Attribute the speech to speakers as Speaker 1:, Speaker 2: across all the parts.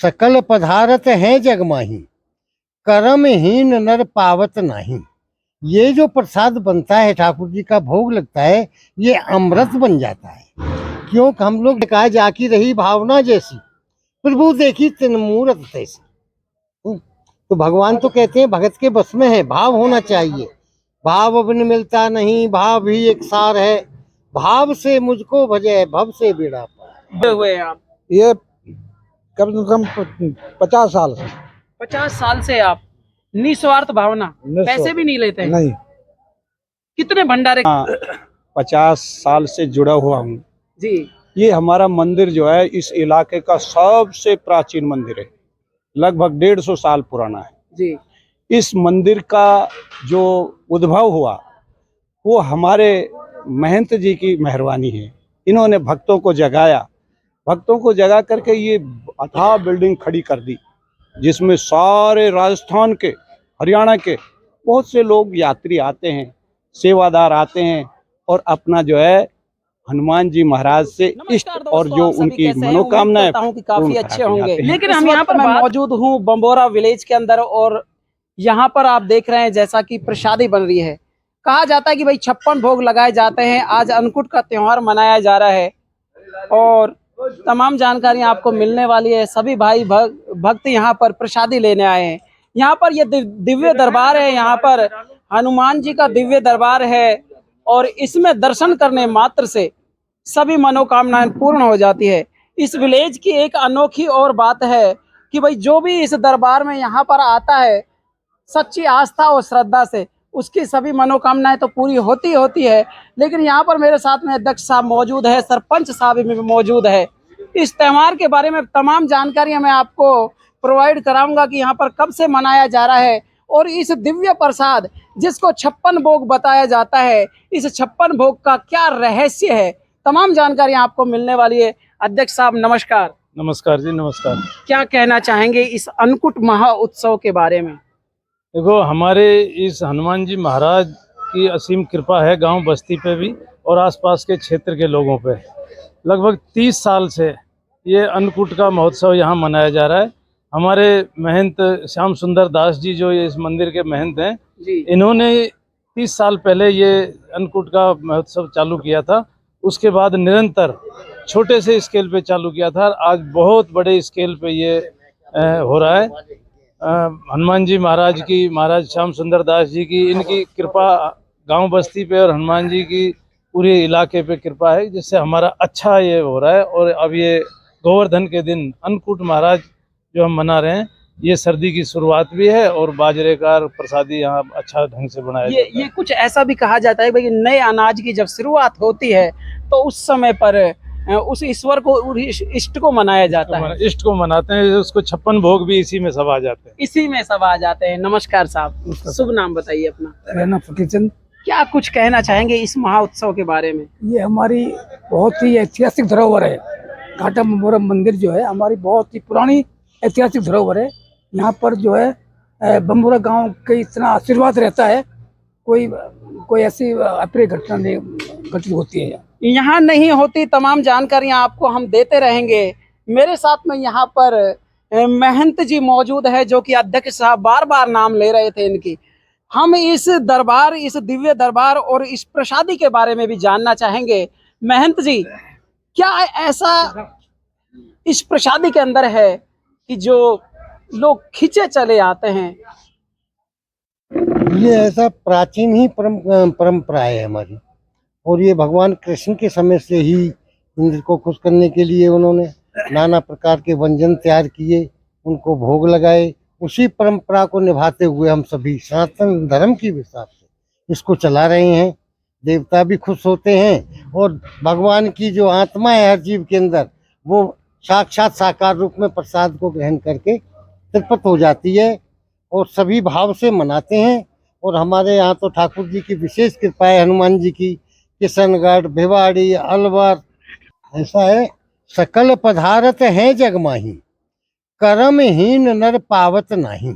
Speaker 1: सकल पधारत है जग माही, कर्महीन नर पावत नाही। ये जो प्रसाद बनता है, ठाकुर जी का भोग लगता है, ये अमृत बन जाता है। क्योंकि हम लोग कहा जाकी रही भावना जैसी, प्रभु देखी तिन मूरत तैसी। तो भगवान तो कहते हैं भगत के बस में है, भाव होना चाहिए। भाव बिन मिलता नहीं, भाव ही एक सार है। भाव से मुझको भजे, भव से बेड़ा पार।
Speaker 2: हुए आप?
Speaker 3: ये कम से कम 50 साल से।
Speaker 2: 50 साल से आप निस्वार्थ भावना, पैसे भी नहीं लेते हैं?
Speaker 3: नहीं।
Speaker 2: कितने भंडारे?
Speaker 3: 50 साल से जुड़ा हुआ हूँ
Speaker 2: जी।
Speaker 3: ये हमारा मंदिर जो है इस इलाके का सबसे प्राचीन मंदिर है, लगभग 150 साल पुराना है
Speaker 2: जी।
Speaker 3: इस मंदिर का जो उद्भव हुआ वो हमारे महंत जी की मेहरबानी है। इन्होंने भक्तों को जगाया, भक्तों को जगा करके ये अथाह बिल्डिंग खड़ी कर दी, जिसमें सारे राजस्थान के, हरियाणा के बहुत से लोग यात्री आते हैं, सेवादार आते हैं और अपना जो है हनुमान जी महाराज से इष्ट और जो उनकी मनोकामनाएं
Speaker 2: काफी अच्छे होंगे। लेकिन हम यहाँ पर मौजूद हूँ बम्बोरा विलेज के अंदर, और यहाँ पर आप देख रहे हैं जैसा कि प्रसादी बन रही है। कहा जाता है कि भाई 56 भोग लगाए जाते हैं। आज अन्नकूट का त्योहार मनाया जा रहा है और तमाम जानकारी आपको मिलने वाली है। सभी भाई भक्त यहाँ पर प्रसादी लेने आए हैं। यहाँ पर ये दिव्य दरबार है, यहाँ पर हनुमान जी का दिव्य दरबार है और इसमें दर्शन करने मात्र से सभी मनोकामनाएं पूर्ण हो जाती है। इस विलेज की एक अनोखी और बात है कि भाई जो भी इस दरबार में यहाँ पर आता है सच्ची आस्था और श्रद्धा से, उसकी सभी मनोकामनाएं तो पूरी होती है। लेकिन यहाँ पर मेरे साथ में अध्यक्ष साहब मौजूद है, सरपंच साहब भी मौजूद है। इस त्यौहार के बारे में तमाम जानकारियां मैं आपको प्रोवाइड कराऊंगा कि यहाँ पर कब से मनाया जा रहा है और इस दिव्य प्रसाद जिसको 56 भोग बताया जाता है, इस 56 भोग का क्या रहस्य है, तमाम जानकारियां आपको मिलने वाली है। अध्यक्ष साहब नमस्कार।
Speaker 4: नमस्कार जी, नमस्कार।
Speaker 2: क्या कहना चाहेंगे इस अन्नकूट महा उत्सव के बारे में?
Speaker 4: देखो, हमारे इस हनुमान जी महाराज की असीम कृपा है गांव बस्ती पे भी और आसपास के क्षेत्र के लोगों पे। लगभग 30 साल से ये अन्नकूट का महोत्सव यहाँ मनाया जा रहा है। हमारे महंत श्याम सुंदर दास जी जो ये इस मंदिर के महंत हैं जी, इन्होंने 30 साल पहले ये अन्नकूट का महोत्सव चालू किया था। उसके बाद निरंतर छोटे से स्केल पे चालू किया था, आज बहुत बड़े स्केल पे ये हो रहा है। हनुमान जी महाराज की, महाराज श्याम सुंदर दास जी की, इनकी कृपा गांव बस्ती पे और हनुमान जी की पूरे इलाके पे कृपा है, जिससे हमारा अच्छा ये हो रहा है। और अब ये गोवर्धन के दिन अन्नकूट महाराज जो हम मना रहे हैं, ये सर्दी की शुरुआत भी है और बाजरे का प्रसादी यहाँ अच्छा ढंग से बनाया जाता है।
Speaker 2: ये कुछ ऐसा भी कहा जाता है भाई नए अनाज की जब शुरुआत होती है तो उस समय पर उस ईश्वर को, इष्ट को मनाया जाता है।
Speaker 4: इष्ट को मनाते हैं, उसको 56 भोग भी इसी में सब आ जाते हैं।
Speaker 2: इसी में सब आ जाते हैं। नमस्कार साहब, शुभ नाम बताइए अपना?
Speaker 3: रहना फकीरचंद।
Speaker 2: क्या कुछ कहना चाहेंगे इस महा उत्सव के बारे में?
Speaker 3: ये हमारी बहुत ही ऐतिहासिक धरोहर है। घाटा बम्बोरा मंदिर जो है हमारी बहुत ही पुरानी ऐतिहासिक धरोहर है। यहाँ पर जो है बम्बोरा गांव के इतना आशीर्वाद रहता है, कोई ऐसी अप्रिय घटना नहीं घटित होती है।
Speaker 2: यहाँ नहीं होती। तमाम जानकारियां आपको हम देते रहेंगे। मेरे साथ में यहाँ पर महंत जी मौजूद है जो कि अध्यक्ष साहब बार बार नाम ले रहे थे इनकी। हम इस दरबार, इस दिव्य दरबार और इस प्रसादी के बारे में भी जानना चाहेंगे। महंत जी, क्या ऐसा इस प्रसादी के अंदर है कि जो लोग खींचे चले आते हैं?
Speaker 1: ये ऐसा प्राचीन ही परंपरा है हमारी, और ये भगवान कृष्ण के समय से ही इंद्र को खुश करने के लिए उन्होंने नाना प्रकार के व्यंजन तैयार किए, उनको भोग लगाए। उसी परंपरा को निभाते हुए हम सभी सनातन धर्म की हिसाब से इसको चला रहे हैं। देवता भी खुश होते हैं और भगवान की जो आत्मा है हर जीव के अंदर, वो साक्षात साकार रूप में प्रसाद को ग्रहण करके तृप्त हो जाती है और सभी भाव से मनाते हैं। और हमारे यहाँ तो ठाकुर जी की विशेष कृपा है, हनुमान जी की। किशनगढ़, भिवाड़ी, अलवर, ऐसा है। सकल पधारत है जग माही, कर्महीन नर पावत नाही।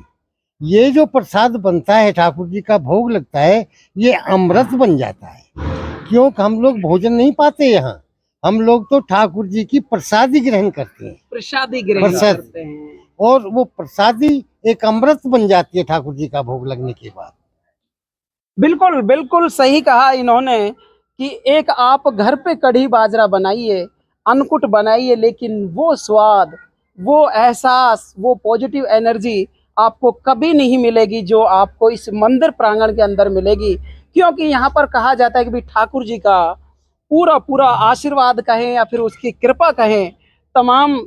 Speaker 1: ये जो प्रसाद बनता है, ठाकुर जी का भोग लगता है, ये अमृत बन जाता है। क्योंकि हम लोग भोजन नहीं पाते यहाँ, हम लोग तो ठाकुर जी की प्रसादी ग्रहण करते हैं।
Speaker 2: प्रसादी ग्रहण करते हैं।
Speaker 1: और वो प्रसादी एक अमृत बन जाती है ठाकुर जी का भोग लगने के बाद।
Speaker 2: बिल्कुल बिल्कुल सही कहा इन्होंने कि एक आप घर पे कढ़ी बाजरा बनाइए, अन्नकूट बनाइए, लेकिन वो स्वाद, वो एहसास, वो पॉजिटिव एनर्जी आपको कभी नहीं मिलेगी जो आपको इस मंदिर प्रांगण के अंदर मिलेगी। क्योंकि यहाँ पर कहा जाता है कि भाई ठाकुर जी का पूरा पूरा आशीर्वाद कहें या फिर उसकी कृपा कहें, तमाम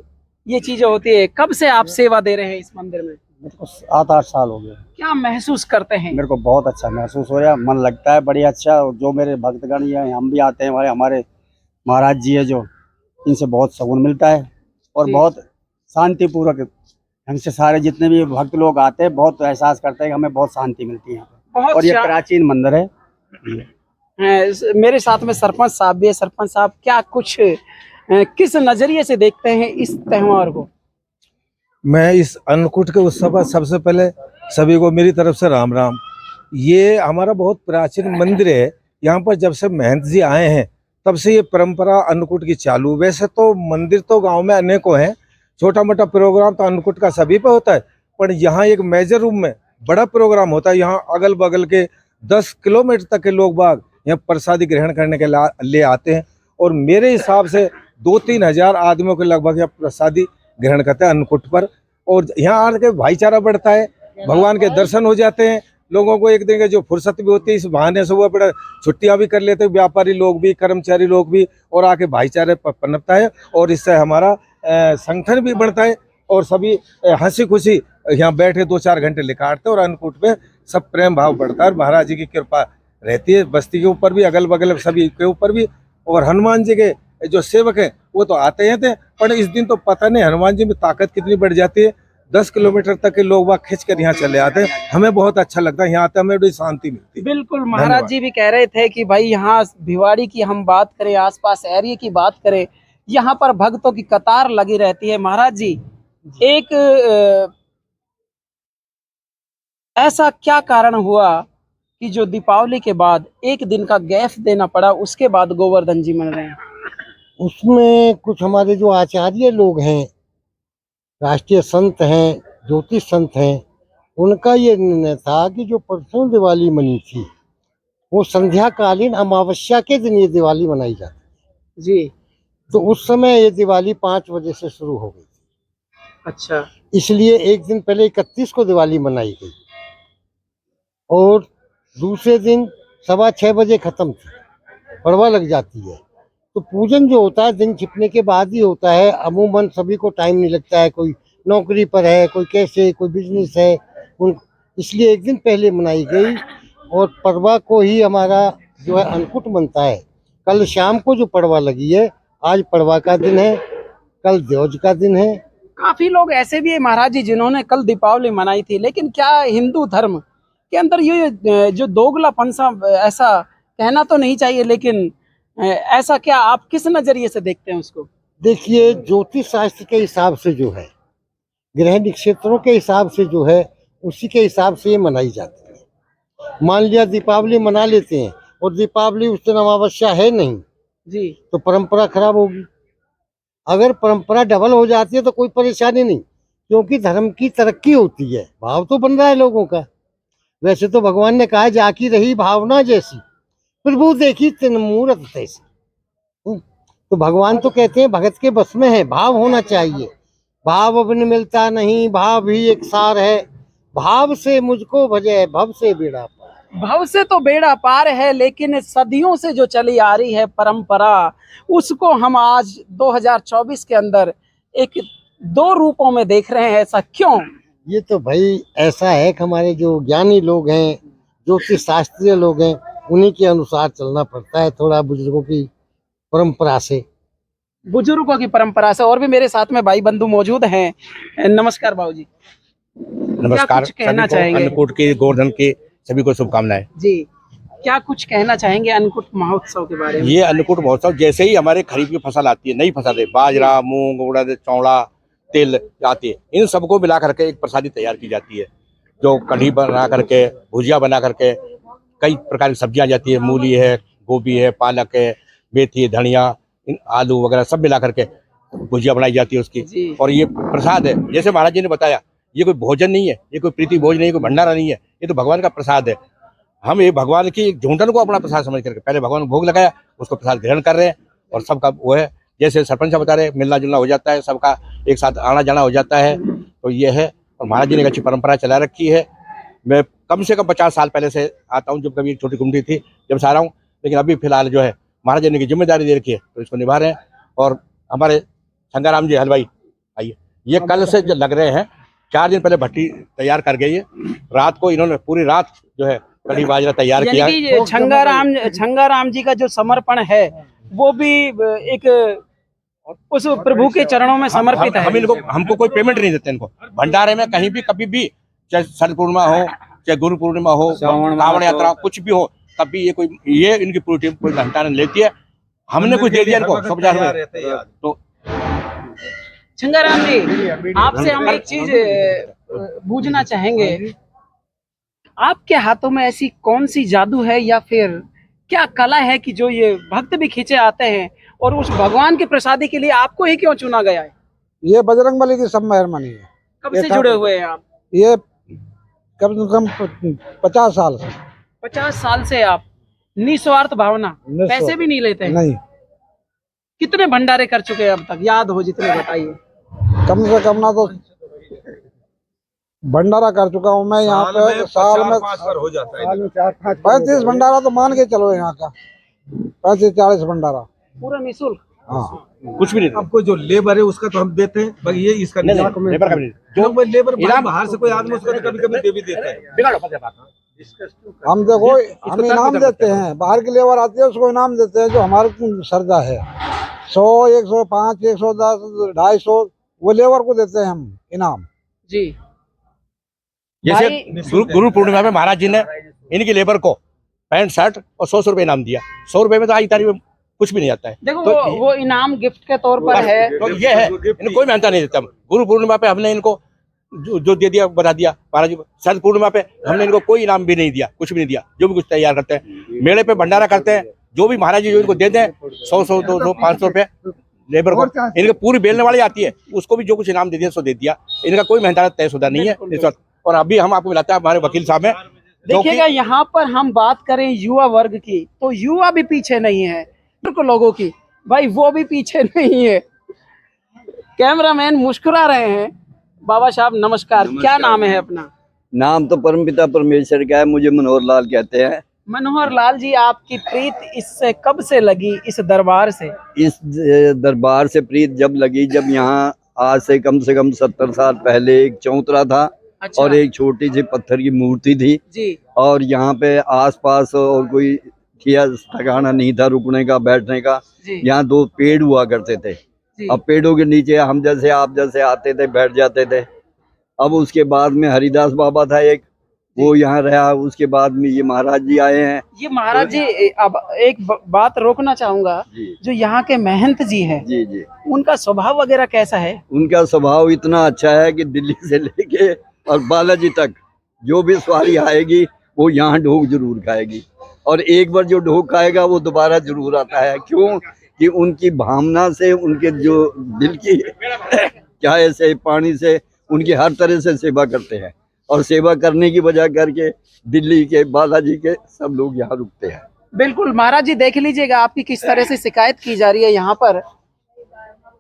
Speaker 2: ये चीजें होती है। कब से आप सेवा दे रहे हैं इस मंदिर में?
Speaker 5: मेरे को 7-8 साल हो गए।
Speaker 2: क्या महसूस करते हैं?
Speaker 5: मेरे को बहुत अच्छा महसूस हो रहा है, मन लगता है बढ़िया अच्छा। और जो मेरे भक्तगण ये हम भी आते हैं, हमारे महाराज जी है जो, इनसे बहुत सुकून मिलता है और
Speaker 2: जी।
Speaker 5: बहुत शांतिपूर्वक हमसे सारे जितने भी भक्त लोग आते हैं बहुत एहसास करते हैं कि हमें बहुत शांति मिलती है यहाँ पे।
Speaker 2: बहुत
Speaker 5: और ये प्राचीन मंदिर है।
Speaker 2: मेरे साथ में सरपंच साहब भी है। सरपंच साहब, क्या कुछ किस नजरिए से देखते हैं इस त्योहार को?
Speaker 6: मैं इस अन्नकूट के उत्सव पर सबसे पहले सभी को मेरी तरफ से राम राम। ये हमारा बहुत प्राचीन मंदिर है। यहाँ पर जब से महंत जी आए हैं तब से ये परंपरा अन्नकूट की चालू। वैसे तो मंदिर तो गांव में अनेकों हैं, छोटा मोटा प्रोग्राम तो अन्नकूट का सभी पे होता है, पर यहाँ एक मेजर रूम में बड़ा प्रोग्राम होता है। यहाँ अगल बगल के 10 किलोमीटर तक के लोग बाग यहाँ प्रसादी ग्रहण करने के लिए आते हैं और मेरे हिसाब से 2-3 हजार आदमियों के लगभग यहाँ प्रसादी ग्रहण करते हैं अन्नकूट पर। और यहाँ आके भाईचारा बढ़ता है, भगवान के दर्शन हो जाते हैं। लोगों को एक दिन की जो फुर्सत भी होती है, इस बहाने से वो बड़ा छुट्टियां भी कर लेते हैं, व्यापारी लोग भी, कर्मचारी लोग भी, और आके भाईचारे पनपता है और इससे हमारा संगठन भी बढ़ता है और सभी हंसी खुशी यहाँ बैठे 2-4 घंटे निकालते हैं और अन्नकूट पे सब प्रेम भाव बढ़ता है और महाराज जी की कृपा रहती है बस्ती के ऊपर भी, अगल बगल सभी के ऊपर भी। और हनुमान जी के जो सेवक हैं वो तो आते हैं थे, पर इस दिन तो पता नहीं हनुमान जी में ताकत कितनी बढ़ जाती है। 10 किलोमीटर तक के लोग वहाँ खींच कर यहाँ चले आते हैं। हमें बहुत अच्छा लगता है, यहाँ आते हमें बड़ी शांति मिलती है।
Speaker 2: बिल्कुल, महाराज जी भी कह रहे थे कि भाई यहाँ भिवाड़ी की हम बात करें, आसपास एरिया की बात करें, यहाँ पर भक्तों की कतार लगी रहती है। महाराज जी, एक ऐसा क्या कारण हुआ कि जो दीपावली के बाद एक दिन का गैप देना पड़ा, उसके बाद गोवर्धन जी मन रहे हैं?
Speaker 1: उसमें कुछ हमारे जो आचार्य लोग हैं, राष्ट्रीय संत हैं, ज्योतिष संत हैं, उनका ये निर्णय था कि जो परसों दिवाली मनी थी वो संध्याकालीन अमावस्या के दिन ये दिवाली मनाई जाती
Speaker 2: जी।
Speaker 1: तो उस समय ये दिवाली 5 बजे से शुरू हो गई थी।
Speaker 2: अच्छा।
Speaker 1: इसलिए एक दिन पहले 31 को दिवाली मनाई गई और दूसरे दिन 6:15 बजे खत्म थी, पड़वा लग जाती है। तो पूजन जो होता है दिन छिपने के बाद ही होता है। अमूमन सभी को टाइम नहीं लगता है, कोई नौकरी पर है, कोई कैसे, कोई बिजनेस है, इसलिए एक दिन पहले मनाई गई। और पड़वा को ही हमारा जो है अन्नकूट बनता है। कल शाम को जो पड़वा लगी है, आज पड़वा का दिन है, कल द्योज का दिन है।
Speaker 2: काफी लोग ऐसे भी है महाराज जी जिन्होंने कल दीपावली मनाई थी, लेकिन क्या हिंदू धर्म के अंदर ये जो दोगलापन सा, ऐसा कहना तो नहीं चाहिए, लेकिन ऐसा क्या आप किस नजरिए से देखते हैं उसको?
Speaker 1: देखिए, ज्योतिष शास्त्र के हिसाब से जो है, ग्रह नक्षत्रों के हिसाब से जो है, उसी के हिसाब से ये मनाई जाती है। मान लिया दीपावली मना लेते हैं और दीपावली उस दिन अमावस्या है नहीं
Speaker 2: जी,
Speaker 1: तो परंपरा खराब होगी। अगर परंपरा डबल हो जाती है तो कोई परेशानी नहीं, क्योंकि धर्म की तरक्की होती है, भाव तो बन रहा है लोगों का। वैसे तो भगवान ने कहा जाकी रही भावना जैसी, प्रभु देखी तिन मूरत तैसी। तो भगवान तो कहते हैं भगत के बस में है, भाव होना चाहिए। भाव अभिन्न मिलता नहीं, भाव ही एक सार है। भाव से मुझको भजे, भव से बेड़ा पार।
Speaker 2: भव से तो बेड़ा पार है, लेकिन सदियों से जो चली आ रही है परंपरा, उसको हम आज 2024 के अंदर एक 2 रूपों में देख रहे हैं। ऐसा क्यों?
Speaker 1: ये तो भाई ऐसा है कि हमारे जो ज्ञानी लोग हैं, ज्योतिष शास्त्रीय लोग हैं, उन्हीं के अनुसार चलना पड़ता है, थोड़ा बुजुर्गों की परंपरा से।
Speaker 2: बुजुर्गों की परंपरा से। और भी मेरे साथ में भाई बंधु मौजूद हैं। नमस्कार बाबू जी।
Speaker 7: नमस्कार।
Speaker 2: कुछ कहना
Speaker 7: सभी को
Speaker 2: चाहेंगे?
Speaker 7: अन्नकूट की, गोवर्धन की सभी को शुभकामनाएं।
Speaker 2: जी, क्या कुछ कहना चाहेंगे अन्नकूट महोत्सव के बारे में?
Speaker 7: ये अन्नकूट महोत्सव जैसे ही हमारे खरीफ की फसल आती है, नई फसल है, बाजरा, मूंग, उड़द, चौड़ा, तिल आती है, इन सबको मिला करके एक प्रसादी तैयार की जाती है, जो कढ़ी बना करके, भुजिया बना करके, कई प्रकार की सब्जियां जाती है, मूली है, गोभी है, पालक है, मेथी, धनिया, आलू वगैरह सब मिला करके भुजिया बनाई जाती है उसकी।
Speaker 2: जी।
Speaker 7: और ये प्रसाद है, जैसे महाराज जी ने बताया, ये कोई भोजन नहीं है, ये कोई प्रीति भोज नहीं है, कोई भंडारा नहीं है, ये तो भगवान का प्रसाद है। हम ये भगवान की झूठन को अपना प्रसाद समझ करके पहले भगवान को भोग लगाया, उसको प्रसाद ग्रहण कर रहे हैं। और सबका वो है, जैसे सरपंच साहब बता रहे, मिलना जुलना हो जाता है, सबका एक साथ आना जाना हो जाता है। तो ये है, और महाराज जी ने एक अच्छी परंपरा चला रखी है। मैं कम से कम 50 साल पहले से आता हूँ, जब कभी एक छोटी गुमटी थी जब से आ रहा हूँ, लेकिन अभी फिलहाल जो है महाराज जी ने की जिम्मेदारी दे रखी है, तो इसको निभा रहे हैं। और हमारे शंकराराम जी हलवाई आइए, ये कल से जो लग रहे हैं, 4 दिन पहले भट्टी तैयार कर गई है। रात को इन्होंने पूरी रात जो है कढ़ी बाजरा तैयार किया।
Speaker 2: यानी कि छंगाराम जी का जो समर्पण है वो भी एक उस प्रभु के चरणों में समर्पित है।
Speaker 7: हमको कोई पेमेंट नहीं देते इनको। भंडारे में कहीं भी कभी भी, चाहे शरद पूर्णिमा हो, चाहे गुरु पूर्णिमा हो, कावड़ यात्रा कुछ भी हो, कभी ये इनकी पूरी टीम कोई घंटा नहीं लेती है। हमने कुछ दे दिया इनको 100,000 तो।
Speaker 2: छंगाराम जी, आपसे हम एक चीज पूछना चाहेंगे, आपके हाथों में ऐसी कौन सी जादू है या फिर क्या कला है कि जो ये भक्त भी खींचे आते हैं, और उस भगवान के प्रसादी के लिए आपको ही क्यों चुना गया है?
Speaker 8: ये बजरंगबली की सब मेहरबानी है।
Speaker 2: कब से जुड़े हुए हैं आप?
Speaker 8: ये कम से कम 50 साल से।
Speaker 2: 50 साल से आप निस्वार्थ भावना, पैसे भी नहीं लेते हैं?
Speaker 8: नहीं।
Speaker 2: कितने भंडारे कर चुके हैं अब तक, याद हो जितने बताइए।
Speaker 8: कम से कम ना तो भंडारा कर चुका हूँ मैं यहाँ पे, साल में
Speaker 6: 5 हो जाता है।
Speaker 8: 35 भंडारा तो मान के चलो यहाँ का, 35-40 भंडारा
Speaker 2: पूरा निःशुल्क।
Speaker 8: हाँ,
Speaker 7: कुछ भी नहीं।
Speaker 6: आपको जो लेबर है उसका तो हम देते हैं, बाकी ये इसका नहीं,
Speaker 7: लेबर का भी नहीं।
Speaker 6: जो वो लेबर बाहर से कोई आदमी उसका तो कभी कभी दे भी देता है।
Speaker 8: हम देखो हम इनाम देते हैं, बाहर की लेबर आती है उसको इनाम देते हैं जो हमारे श्रद्धा है। 100, 105, 110, 250 वो लेबर को देते हैं हम इनाम।
Speaker 2: जी।
Speaker 7: जैसे गुरु पूर्णिमा में महाराज जी ने इनकी लेबर को पैंट शर्ट और 100 रुपए इनाम दिया। 100 रुपए में तो आज तारीख में कुछ भी नहीं आता है।
Speaker 2: देखो
Speaker 7: तो
Speaker 2: वो इनाम गिफ्ट के तौर पर है।
Speaker 7: तो ये है, इनको कोई मेहनत नहीं देता। गुरु पूर्णिमा पे हमने इनको जो दे दिया बता दिया महाराज जी। शरद पूर्णिमा पे हमने इनको कोई इनाम भी नहीं दिया, कुछ भी नहीं दिया। जो भी कुछ तैयार करते हैं, मेले पे भंडारा करते हैं, जो भी महाराज जी जो इनको देते हैं 100, 200, 500 रुपए लेबर को। इनके पूरी बेलने वाली आती है, उसको भी जो कुछ इनाम दे दिया सो दे दिया। इनका कोई मेहनत तयशुदा नहीं है इस वक्त। और अभी हम आपको मिलाते हैं हमारे वकील साहब हैं।
Speaker 2: देखिएगा यहाँ पर हम बात करें युवा वर्ग की, तो युवा भी पीछे नहीं है। लोगों की भाई वो भी पीछे नहीं है। कैमरामैन मुस्कुरा रहे हैं। बाबा साहब नमस्कार, क्या नाम है अपना?
Speaker 9: नाम तो परमपिता परमेश्वर का है, मुझे मनोहर लाल कहते हैं।
Speaker 2: मनोहर लाल जी, आपकी प्रीत इससे कब से लगी, इस दरबार से?
Speaker 9: इस दरबार से प्रीत जब लगी, जब यहाँ आज से कम 70 साल पहले एक चौतरा था।
Speaker 2: अच्छा।
Speaker 9: और एक छोटी सी पत्थर की मूर्ति थी
Speaker 2: जी।
Speaker 9: और यहाँ पे आसपास और कोई ठिकाना नहीं था रुकने का, बैठने का। यहाँ 2 पेड़ हुआ करते थे। अब पेड़ों के नीचे हम जैसे आप जैसे आते थे, बैठ जाते थे। अब उसके बाद में हरिदास बाबा था एक, वो यहाँ रहा। उसके बाद में ये महाराज जी आए हैं।
Speaker 2: ये महाराज जी, अब एक बात रोकना चाहूंगा, जो यहाँ के महंत जी हैं,
Speaker 9: जी जी,
Speaker 2: उनका स्वभाव वगैरह कैसा है?
Speaker 9: उनका स्वभाव इतना अच्छा है कि दिल्ली से लेके और बालाजी तक जो भी सवारी आएगी वो यहाँ ढोक जरूर खाएगी। और एक बार जो ढोक खाएगा वो दोबारा जरूर आता है। क्यों कि उनकी भावना से, उनके जो दिल की चाय से, पानी से, उनकी हर तरह से सेवा करते हैं। और सेवा करने की वजह करके दिल्ली के, बालाजी के सब लोग यहाँ रुकते हैं।
Speaker 2: बिल्कुल महाराज जी, देख लीजिएगा आपकी किस तरह से शिकायत की जा रही है यहाँ पर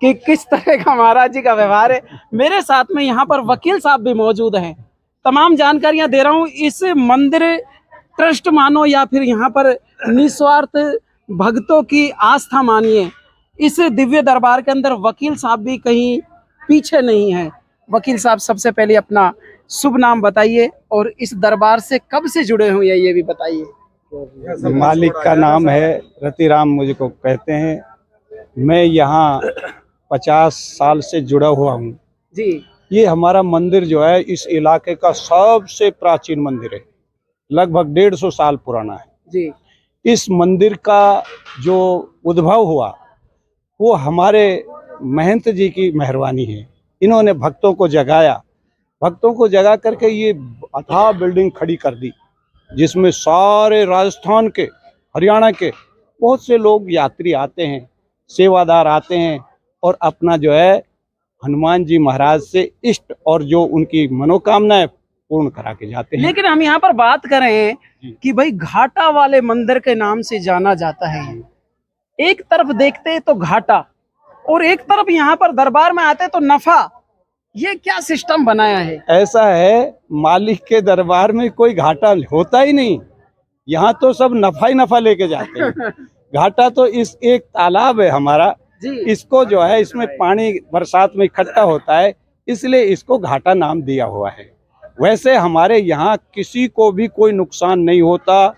Speaker 2: कि किस तरह का महाराज जी का व्यवहार है। मेरे साथ में यहाँ पर वकील साहब भी मौजूद हैं। तमाम जानकारियां दे रहा हूँ। इस मंदिर ट्रस्ट मानो या फिर यहाँ पर निस्वार्थ भक्तों की आस्था मानिए, इस दिव्य दरबार के अंदर वकील साहब भी कहीं पीछे नहीं है। वकील साहब, सबसे पहले अपना शुभ नाम बताइए और इस दरबार से कब से जुड़े हुए हैं ये भी बताइए।
Speaker 3: मालिक का नाम है रतिराम, मुझको कहते हैं। मैं यहाँ 50 साल से जुड़ा हुआ हूँ
Speaker 2: जी।
Speaker 3: ये हमारा मंदिर जो है इस इलाके का सबसे प्राचीन मंदिर है, लगभग 150 साल पुराना है
Speaker 2: जी।
Speaker 3: इस मंदिर का जो उद्भव हुआ वो हमारे महंत जी की मेहरबानी है। इन्होंने भक्तों को जगाया, भक्तों को जगा करके ये अथाह बिल्डिंग खड़ी कर दी, जिसमें सारे राजस्थान के, हरियाणा के बहुत से लोग यात्री आते हैं, सेवादार आते हैं और अपना जो है हनुमान जी महाराज से इष्ट और जो उनकी मनोकामनाएं पूर्ण करा के जाते हैं।
Speaker 2: लेकिन हम यहाँ पर बात करें कि भाई घाटा वाले मंदिर के नाम से जाना जाता है ये। एक तरफ देखते तो घाटा और एक तरफ यहाँ पर दरबार में आते तो नफा, ये क्या सिस्टम बनाया है?
Speaker 3: ऐसा है, मालिक के दरबार में कोई घाटा होता ही नहीं, यहाँ तो सब नफा ही नफा लेके जाते हैं। घाटा तो इस एक तालाब है हमारा
Speaker 2: जी।
Speaker 3: इसको जो है इसमें पानी बरसात में इकट्ठा होता है, इसलिए इसको घाटा नाम दिया हुआ है। वैसे हमारे यहाँ किसी को भी कोई नुकसान नहीं होता,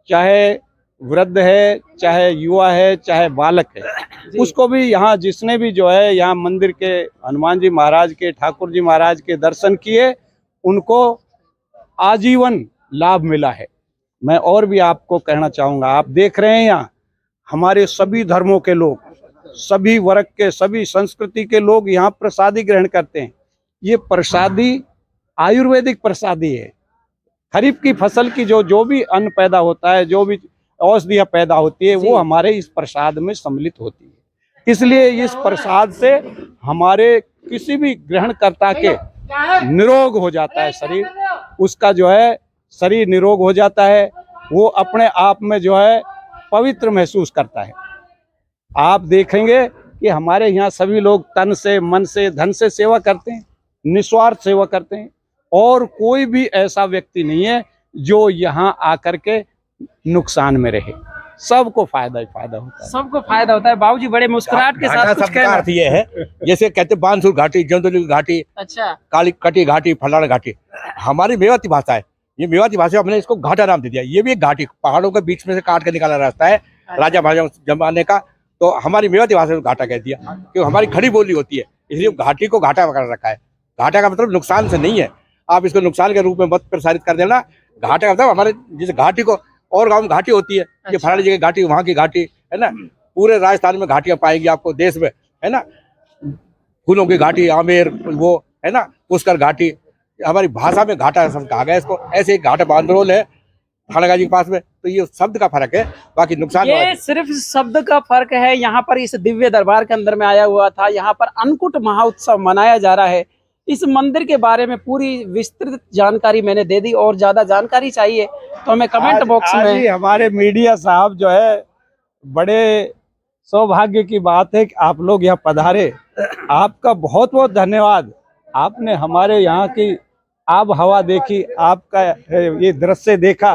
Speaker 3: चाहे वृद्ध है, चाहे युवा है, चाहे बालक है, उसको भी यहाँ जिसने भी जो है यहाँ मंदिर के हनुमान जी महाराज के, ठाकुर जी महाराज के दर्शन किए, उनको आजीवन लाभ मिला है। मैं और भी आपको कहना चाहूँगा, आप देख रहे हैं यहाँ हमारे सभी धर्मों के लोग, सभी वर्ग के, सभी संस्कृति के लोग यहाँ प्रसादी ग्रहण करते हैं। ये प्रसादी आयुर्वेदिक प्रसादी है। खरीफ की फसल की जो भी अन्न पैदा होता है, जो भी औषधियाँ पैदा होती है, वो हमारे इस प्रसाद में सम्मिलित होती है। इसलिए इस प्रसाद से हमारे किसी भी ग्रहणकर्ता के निरोग हो जाता है शरीर, उसका जो है शरीर निरोग हो जाता है, वो अपने आप में जो है पवित्र महसूस करता है। आप देखेंगे कि हमारे यहाँ सभी लोग तन से, मन से, धन से सेवा करते हैं, निस्वार्थ सेवा करते हैं, और कोई भी ऐसा व्यक्ति नहीं है जो यहाँ आकर के नुकसान में रहे। सबको फायदा ही फायदा होता है,
Speaker 2: सबको फायदा होता है। बाबूजी बड़े मुस्कुराहट के साथ कुछ कह रहे हैं।
Speaker 7: ये है जैसे कहते बांसुर घाटी, जंदुली घाटी,
Speaker 2: अच्छा,
Speaker 7: काली कटी घाटी, फलाना घाटी, हमारी मेवाती भाषा है। ये मेवाती भाषा हमने इसको घाटा नाम दे दिया। ये भी एक घाटी, पहाड़ों के बीच में से काट के निकाला रास्ता है राजा महाराजा जमाने का, तो हमारी मेवाती भाषा में घाटा कह दिया, क्योंकि हमारी खड़ी बोली होती है, इसलिए घाटी को घाटा कर रखा है। घाटा का मतलब नुकसान से नहीं है, आप इसको नुकसान के रूप में मत प्रसारित कर देना। घाटा का मतलब हमारे जैसे घाटी को और गाँव में घाटी होती है, ये फलानी जगह घाटी, वहाँ की घाटी है ना। पूरे राजस्थान में घाटियां पाएंगी आपको, देश में है ना, फूलों की घाटी, आमेर, वो है ना, पुष्कर घाटी, हमारी भाषा में घाटा शब्द कहा गया इसको। ऐसे एक घाटा बांदरोल है थानागाजी के पास में, तो ये शब्द का फर्क है, बाकी नुकसान
Speaker 2: ये सिर्फ शब्द का फर्क है। यहाँ पर इस दिव्य दरबार के अंदर में आया हुआ था, यहाँ पर अन्नकूट महोत्सव मनाया जा रहा है। इस मंदिर के बारे में पूरी विस्तृत जानकारी मैंने दे दी, और ज्यादा जानकारी चाहिए तो हमें कमेंट बॉक्स में।
Speaker 3: हमारे मीडिया साहब जो है, बड़े सौभाग्य की बात है कि आप लोग यहाँ पधारे। आपका बहुत बहुत धन्यवाद। आपने हमारे यहाँ की आब हवा देखी, आपका ये दृश्य देखा,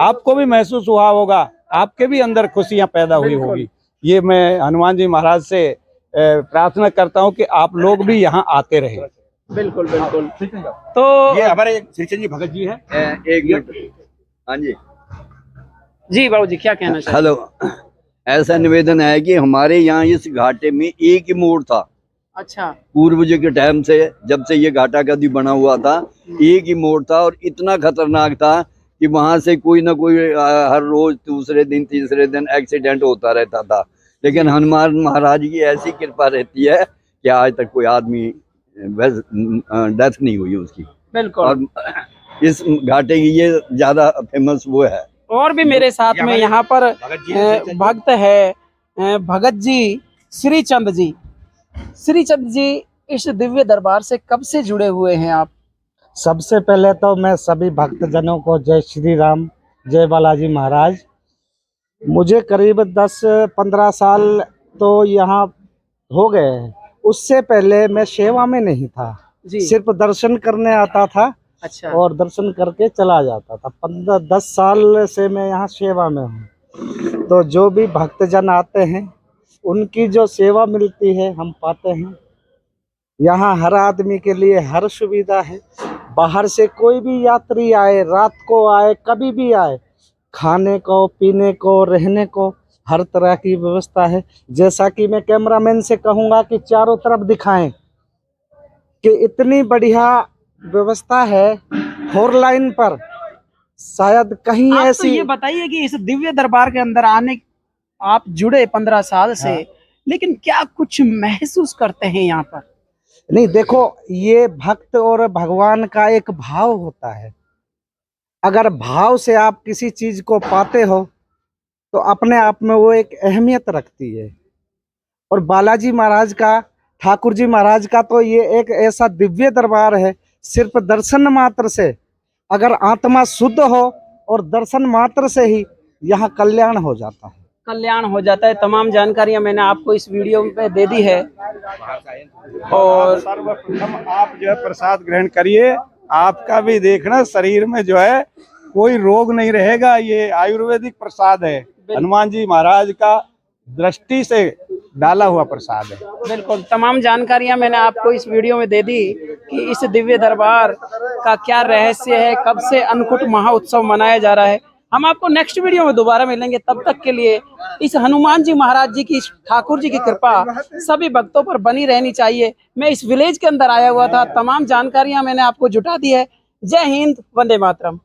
Speaker 3: आपको भी महसूस हुआ होगा, आपके भी अंदर खुशियाँ पैदा हुई होगी। ये मैं हनुमान जी महाराज से प्रार्थना करता हूँ कि आप लोग भी यहाँ आते रहे।
Speaker 2: बिल्कुल बिल्कुल। तो
Speaker 7: ये हमारे श्रीचंद जी भगत जी हैं।
Speaker 9: एक मिनट, हाँ
Speaker 2: जी बाबू जी क्या कहना चाहिए?
Speaker 9: हेलो, ऐसा निवेदन है कि हमारे यहाँ इस घाटे में एक ही मोड़ था।
Speaker 2: अच्छा,
Speaker 9: पूर्वजों के टाइम से, जब से ये घाटा कदी बना हुआ था, एक ही मोड़ था, और इतना खतरनाक था कि वहां से कोई ना कोई हर रोज दूसरे दिन तीसरे दिन एक्सीडेंट होता रहता था। लेकिन हनुमान महाराज की ऐसी कृपा रहती है कि आज तक कोई आदमी डेथ नहीं हुई उसकी।
Speaker 2: बिल्कुल।
Speaker 9: और इस घाटे की ये ज्यादा फेमस वो है।
Speaker 2: और भी मेरे साथ में यहाँ पर भक्त है, भगत जी, श्रीचंद जी। श्रीचंद जी, इस दिव्य दरबार से कब से जुड़े हुए हैं आप?
Speaker 8: सबसे पहले तो मैं सभी भक्तजनों को जय श्री राम, जय बालाजी महाराज। मुझे करीब 10-15 साल तो यहाँ हो गए हैं। उससे पहले मैं सेवा में नहीं था
Speaker 2: जी।
Speaker 8: सिर्फ दर्शन करने आता था।
Speaker 2: अच्छा।
Speaker 8: और दर्शन करके चला जाता था। 15-10 साल से मैं यहाँ सेवा में हूँ। तो जो भी भक्तजन आते हैं, उनकी जो सेवा मिलती है हम पाते हैं। यहाँ हर आदमी के लिए हर सुविधा है। बाहर से कोई भी यात्री आए, रात को आए, कभी भी आए, खाने को, पीने को, रहने को हर तरह की व्यवस्था है। जैसा कि मैं कैमरामैन से कहूँगा कि चारों तरफ दिखाएं कि इतनी बढ़िया व्यवस्था है। 4 लाइन पर शायद कहीं
Speaker 2: आप
Speaker 8: ऐसी।
Speaker 2: तो ये बताइए कि इस दिव्य दरबार के अंदर आने आप जुड़े 15 साल से, लेकिन क्या कुछ महसूस करते हैं यहाँ पर?
Speaker 8: नहीं, देखो, ये भक्त और भगवान का एक भाव होता है। अगर भाव से आप किसी चीज को पाते हो तो अपने आप में वो एक अहमियत रखती है।
Speaker 10: और बालाजी महाराज का, ठाकुर जी महाराज का तो ये एक ऐसा दिव्य दरबार है, सिर्फ दर्शन मात्र से, अगर आत्मा शुद्ध हो और दर्शन मात्र से ही यहाँ कल्याण हो जाता है।
Speaker 2: कल्याण हो जाता है। तमाम जानकारियां मैंने आपको इस वीडियो में दे दी है। और
Speaker 3: सर्वप्रथम आप जो है प्रसाद ग्रहण करिए, आपका भी देखना शरीर में जो है कोई रोग नहीं रहेगा। ये आयुर्वेदिक प्रसाद है, हनुमान जी महाराज का दृष्टि से डाला हुआ प्रसाद है।
Speaker 2: बिल्कुल, तमाम जानकारियां मैंने आपको इस वीडियो में दे दी कि इस दिव्य दरबार का क्या रहस्य है, कब से अन्नकूट महोत्सव मनाया जा रहा है। हम आपको नेक्स्ट वीडियो में दोबारा मिलेंगे। तब तक के लिए इस हनुमान जी महाराज जी की, ठाकुर जी की कृपा सभी भक्तों पर बनी रहनी चाहिए। मैं इस विलेज के अंदर आया हुआ था, तमाम जानकारियां मैंने आपको जुटा दी है। जय हिंद, वंदे मातरम।